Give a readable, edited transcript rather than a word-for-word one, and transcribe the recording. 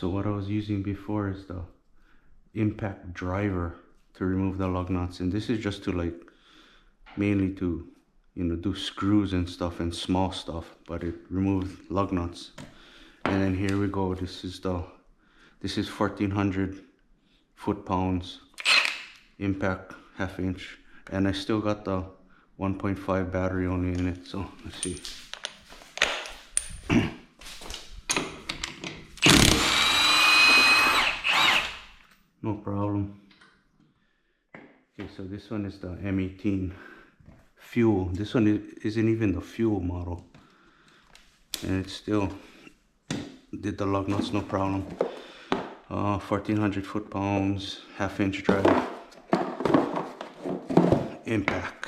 So what I was using before is the impact driver to remove the lug nuts, and this is just to like mainly to, you know, do screws and stuff and small stuff, but it removes lug nuts. And then here we go. This is 1400 foot-pounds impact half-inch, and I still got the 1.5 battery only in it. So let's see. No problem. Okay, so this one is the M18 fuel. This one isn't even the fuel model, and it still did the lug nuts no problem. 1400 foot-pounds, half-inch drive, impact.